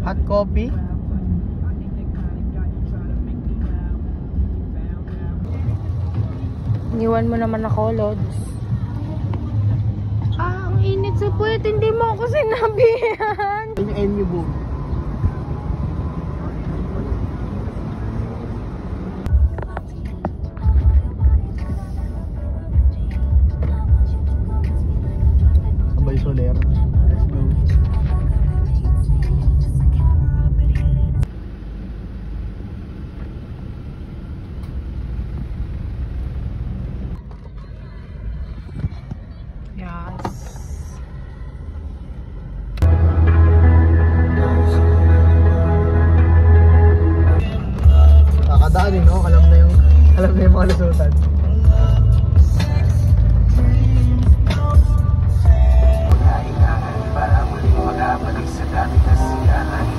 Hot coffee. Iniwan mo naman ako, Lods. Ah, ang init sa puwet. Hindi mo ako sinabihan. Yung MU boom. Sabay Soler. Let's go. Yes. Kakadaan eh, no? Alam na yung mga lusutan. Kailangan para muling makabalik sa dati kasiyahan.